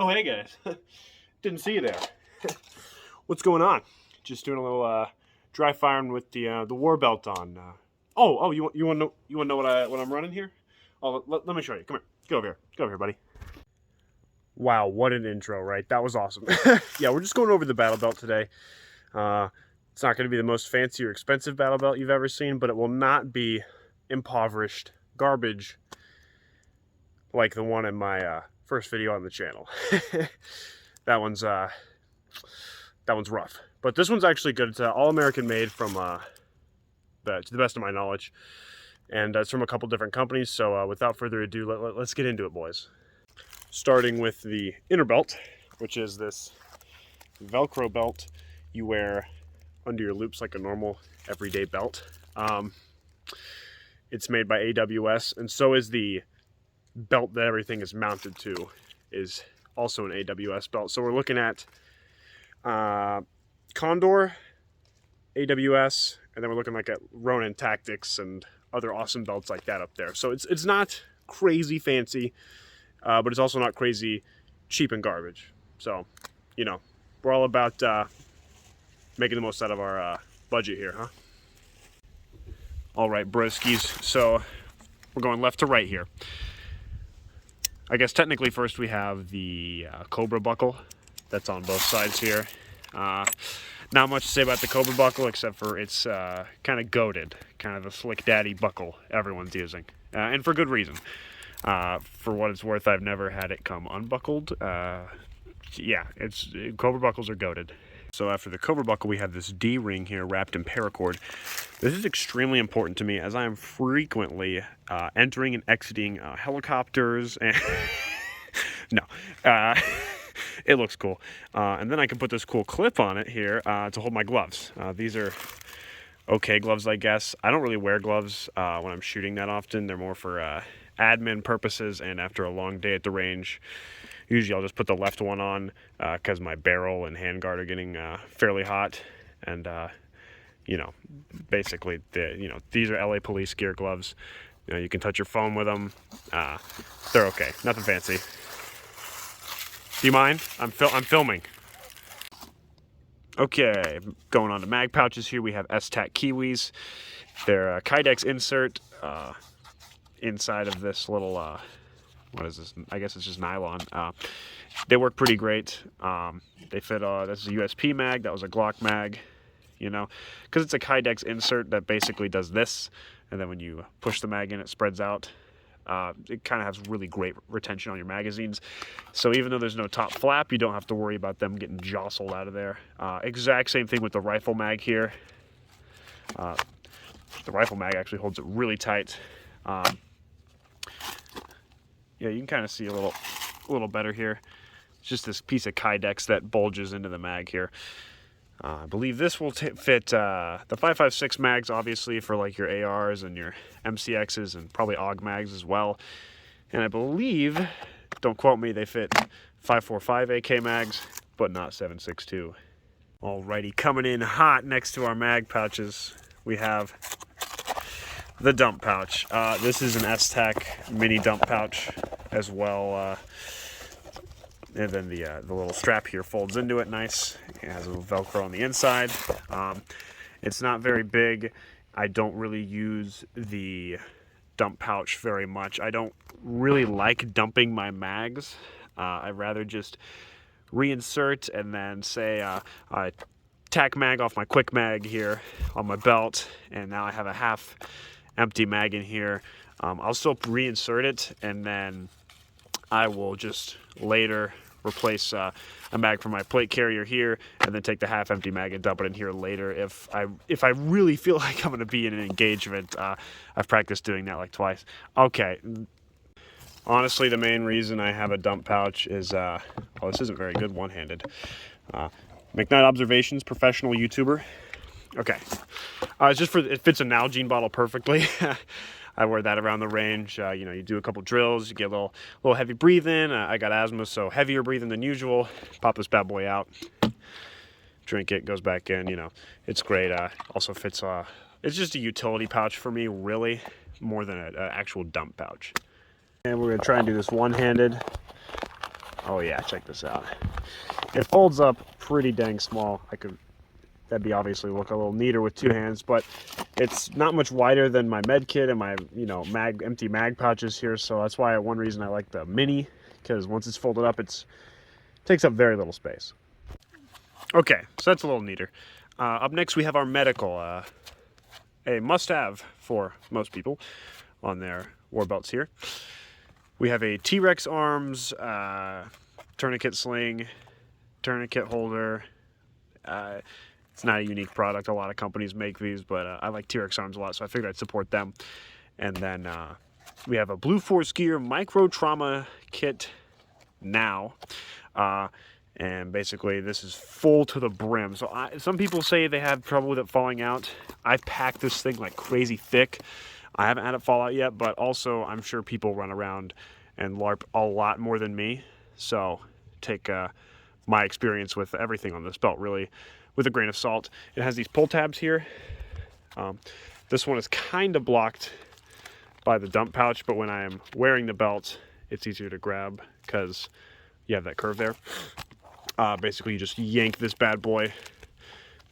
Oh, hey guys. Didn't see you there. What's going on? Just doing a little dry firing with the war belt on. You want to know what I'm running here? Oh, let me show you. Come here. Get over here. Get over here, buddy. Wow, what an intro, right? That was awesome. Yeah, we're just going over the battle belt today. It's not going to be the most fancy or expensive battle belt you've ever seen, but it will not be impoverished garbage like the one in my first video on the channel. that one's rough, but this one's actually good. It's all American made from to the best of my knowledge, and it's from a couple different companies. So without further ado, let's get into it, boys. Starting with the inner belt, which is this Velcro belt you wear under your loops like a normal everyday belt. It's made by AWS, and so is the belt that everything is mounted to, is also an AWS belt. So we're looking at Condor, AWS, and then we're looking like at Ronin Tactics and other awesome belts like that up there. So it's not crazy fancy, but it's also not crazy cheap and garbage. So, you know, we're all about making the most out of our budget here, huh? All right, broskies. So we're going left to right here. I guess technically first we have the Cobra Buckle that's on both sides here. Not much to say about the Cobra Buckle except for it's kind of goated, kind of a slick daddy buckle everyone's using, and for good reason. For what it's worth, I've never had it come unbuckled. Yeah, Cobra Buckles are goated. So after the Cobra Buckle, we have this D-ring here wrapped in paracord. This is extremely important to me as I am frequently entering and exiting helicopters. And no, it looks cool. And then I can put this cool clip on it here to hold my gloves. These are okay gloves, I guess. I don't really wear gloves when I'm shooting that often. They're more for admin purposes and after a long day at the range. Usually I'll just put the left one on because my barrel and handguard are getting fairly hot. And, you know, basically, these are LA police gear gloves. You know, you can touch your phone with them. They're okay. Nothing fancy. Do you mind? I'm filming. Okay, going on to mag pouches here. We have S-Tac Kiwis. They're a Kydex insert inside of this little... what is this? I guess it's just nylon. They work pretty great. They fit, this is a USP mag, that was a Glock mag, you know, because it's a Kydex insert that basically does this, and then when you push the mag in, it spreads out. It kind of has really great retention on your magazines. So even though there's no top flap, you don't have to worry about them getting jostled out of there. Exact same thing with the rifle mag here. The rifle mag actually holds it really tight. Yeah, you can kind of see a little better here. It's just this piece of Kydex that bulges into the mag here. I believe this will fit the 5.56 mags, obviously, for like your ARs and your MCXs and probably AUG mags as well. And I believe, don't quote me, they fit 5.45 AK mags, but not 7.62. Alrighty, coming in hot next to our mag pouches, we have the dump pouch. This is an S-Tac mini dump pouch as well. And then the little strap here folds into it nice. It has a little Velcro on the inside. It's not very big. I don't really use the dump pouch very much. I don't really like dumping my mags. I'd rather just reinsert and then say I tack mag off my quick mag here on my belt, and now I have a half empty mag in here. I'll still reinsert it, and then I will just later replace a mag from my plate carrier here, and then take the half empty mag and dump it in here later if I really feel like I'm going to be in an engagement. I've practiced doing that like twice. Okay. Honestly, the main reason I have a dump pouch is, oh, this isn't very good one-handed. McKnight Observations, professional YouTuber. Okay. It's just it fits a Nalgene bottle perfectly. I wear that around the range. You know, you do a couple drills, you get a little heavy breathing. I got asthma, so heavier breathing than usual. Pop this bad boy out, drink it, goes back in. You know, it's great. Also fits. It's just a utility pouch for me, really, more than an actual dump pouch. And we're gonna try and do this one-handed. Oh yeah, check this out. It folds up pretty dang small. That'd be obviously look a little neater with two hands, but it's not much wider than my med kit and my, you know, empty mag pouches here. So that's why one reason I like the mini, because once it's folded up, it takes up very little space. Okay, so that's a little neater. Up next, we have our medical, a must-have for most people on their war belts here. We have a T-Rex arms, tourniquet sling, tourniquet holder. It's not a unique product. A lot of companies make these, but I like T-Rex arms a lot, so I figured I'd support them. And then we have a Blue Force Gear micro trauma kit now. And basically this is full to the brim. So some people say they have trouble with it falling out. I've packed this thing like crazy thick. I haven't had it fall out yet, but also I'm sure people run around and LARP a lot more than me. So take my experience with everything on this belt really with a grain of salt. It has these pull tabs here. This one is kind of blocked by the dump pouch, but when I am wearing the belt, it's easier to grab because you have that curve there. Basically, you just yank this bad boy.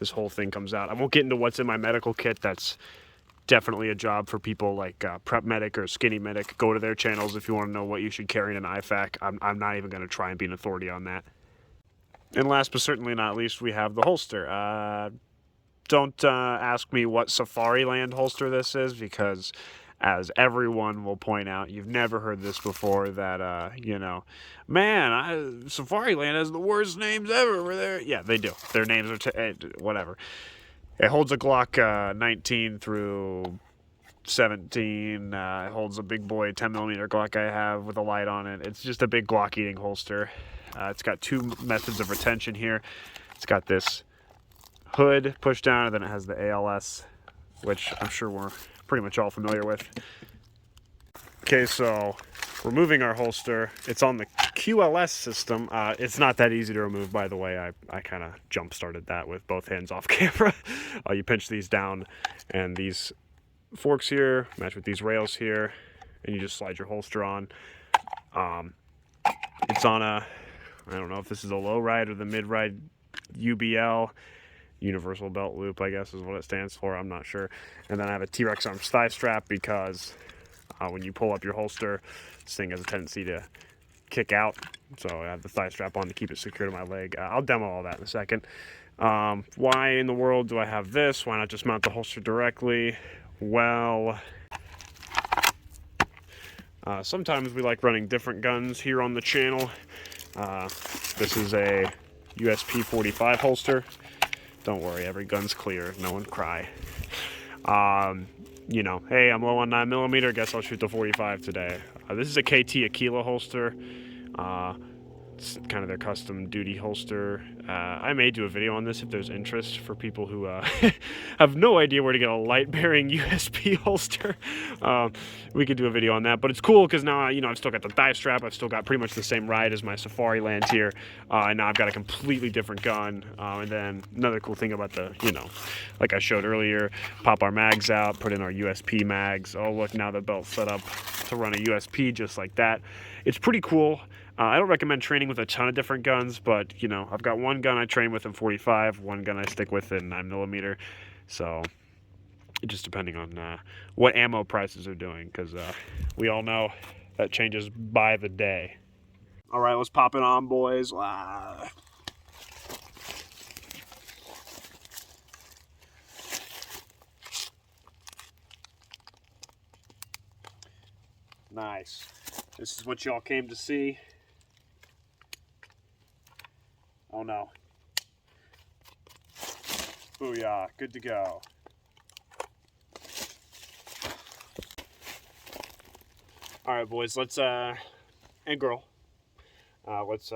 This whole thing comes out. I won't get into what's in my medical kit. That's definitely a job for people like Prep Medic or Skinny Medic. Go to their channels if you want to know what you should carry in an IFAC. I'm not even going to try and be an authority on that. And last but certainly not least, we have the holster. Don't ask me what Safariland holster this is, because as everyone will point out, you've never heard this before, that, you know, man, Safariland has the worst names ever. Were there? Yeah, they do. Their names are, whatever. It holds a Glock 19 through 17. It holds a big boy 10mm Glock I have with a light on it. It's just a big Glock eating holster. It's got two methods of retention here. It's got this hood push down, and then it has the ALS, which I'm sure we're pretty much all familiar with. Okay, so removing our holster, it's on the QLS system. It's not that easy to remove, by the way. I kind of jump started that with both hands off camera. You pinch these down, and these forks here match with these rails here, and you just slide your holster on. It's on a, I don't know if this is a low ride or the mid ride UBL, Universal Belt Loop, I guess is what it stands for. I'm not sure. And then I have a T-Rex arms thigh strap because when you pull up your holster, this thing has a tendency to kick out. So I have the thigh strap on to keep it secure to my leg. I'll demo all that in a second. Why in the world do I have this? Why not just mount the holster directly? Well, sometimes we like running different guns here on the channel. This is a Usp45 holster. Don't worry, every gun's clear. No one cry. You know, hey, I'm low on 9mm. Guess I'll shoot the 45 today. This is a KT Aquila holster. It's kind of their custom duty holster. I may do a video on this if there's interest for people who have no idea where to get a light-bearing USP holster. We could do a video on that, but it's cool because now, you know, I've still got the thigh strap. I've still got pretty much the same ride as my Safariland here, and now I've got a completely different gun. And then another cool thing about the, you know, like I showed earlier, pop our mags out, put in our USP mags. Oh, look, now the belt's set up to run a USP just like that. It's pretty cool. I don't recommend training with a ton of different guns, but, you know, I've got one gun I train with in 45, one gun I stick with in 9mm, so just depending on what ammo prices are doing, because we all know that changes by the day. All right, let's pop it on, boys. Nice. This is what y'all came to see. Oh no. Booyah, good to go. Alright boys, let's and girl. Let's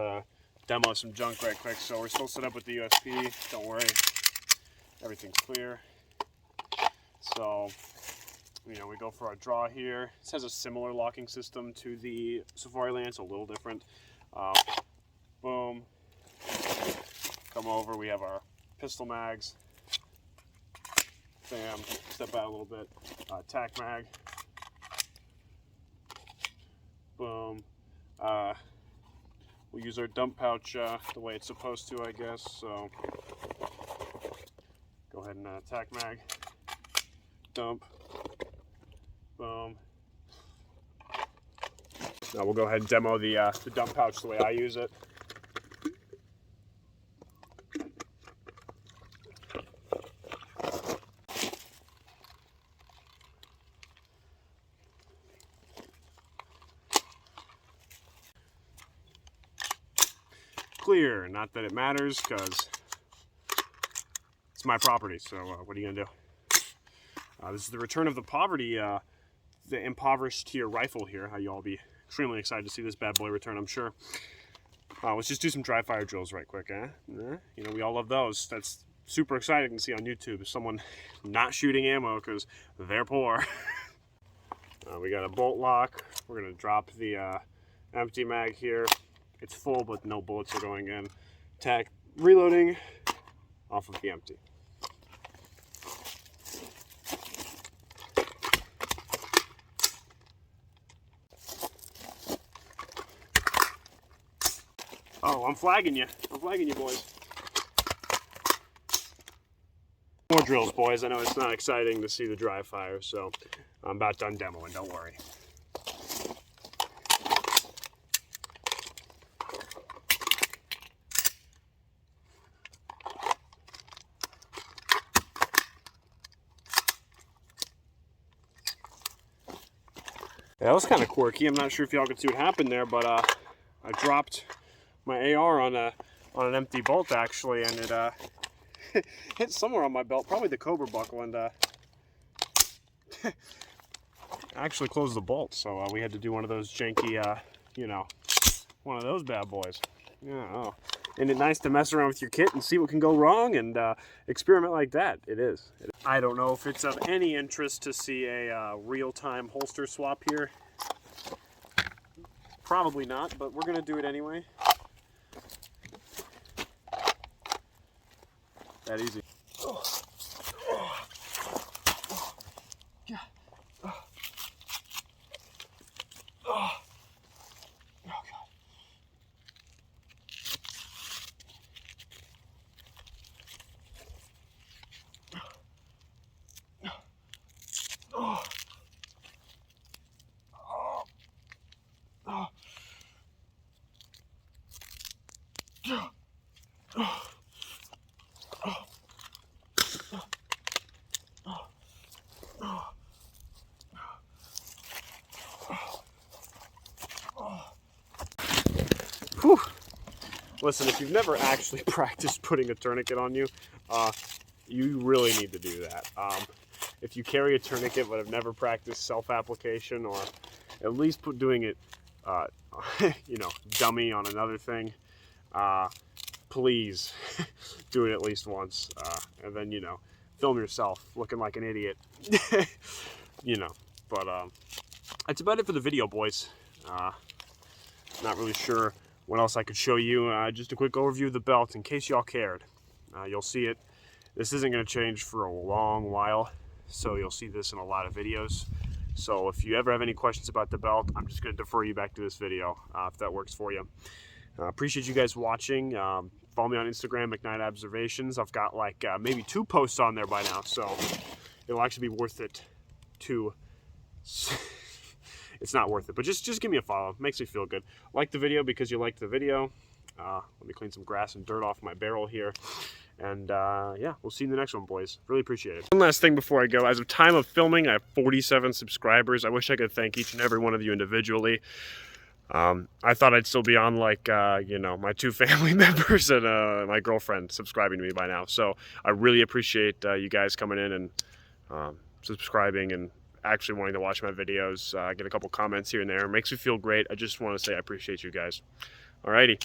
demo some junk right quick. So we're still set up with the USP, don't worry. Everything's clear. So, you know, we go for our draw here. This has a similar locking system to the Safariland, it's a little different. Boom. Come over, we have our pistol mags. Bam, step out a little bit. Tac mag. Boom. we'll use our dump pouch the way it's supposed to, I guess. So go ahead and tack mag, dump, boom. Now we'll go ahead and demo the dump pouch the way I use it. Clear, not that it matters because it's my property, so what are you gonna do? This is the return of the poverty, the impoverished tier rifle here. You'll all be extremely excited to see this bad boy return, I'm sure. Let's just do some dry fire drills right quick, eh? You know, we all love those. That's super exciting to see on YouTube. Someone not shooting ammo because they're poor. We got a bolt lock. We're gonna drop the empty mag here. It's full, but no bullets are going in. Tack, reloading off of the empty. Oh, I'm flagging you. I'm flagging you, boys. More drills, boys. I know it's not exciting to see the dry fire, so I'm about done demoing, don't worry. Yeah, that was kind of quirky. I'm not sure if y'all could see what happened there, but I dropped my AR on an empty bolt actually, and it hit somewhere on my belt, probably the Cobra Buckle, and actually closed the bolt. So we had to do one of those janky, you know, one of those bad boys. Yeah. Oh. Isn't it nice to mess around with your kit and see what can go wrong and experiment like that? It is. I don't know if it's of any interest to see a real-time holster swap here. Probably not, but we're gonna do it anyway. That easy. Oh. Oh. Oh. Yeah. Oh. Oh. Oh, God. Oh. Oh. Oh. Oh. Whew. Listen, if you've never actually practiced putting a tourniquet on you, you really need to do that. If you carry a tourniquet but have never practiced self-application, or at least doing it, you know, dummy on another thing, please do it at least once, and then, you know, film yourself looking like an idiot. You know, but that's about it for the video, boys. Not really sure what else I could show you. Just a quick overview of the belt in case y'all cared. You'll see it. This isn't going to change for a long while, so you'll see this in a lot of videos. So if you ever have any questions about the belt, I'm just going to defer you back to this video if that works for you. Appreciate you guys watching. Follow me on Instagram, McKnight Observations. I've got like maybe 2 posts on there by now, so it'll actually be worth it to... It's not worth it, but just give me a follow. It makes me feel good. Like the video because you liked the video. Let me clean some grass and dirt off my barrel here. And yeah, we'll see you in the next one, boys. Really appreciate it. One last thing before I go. As of time of filming, I have 47 subscribers. I wish I could thank each and every one of you individually. I thought I'd still be on like, you know, my 2 family members and my girlfriend subscribing to me by now. So I really appreciate you guys coming in and subscribing and actually wanting to watch my videos. Get a couple comments here and there. It makes me feel great. I just want to say I appreciate you guys. Alrighty.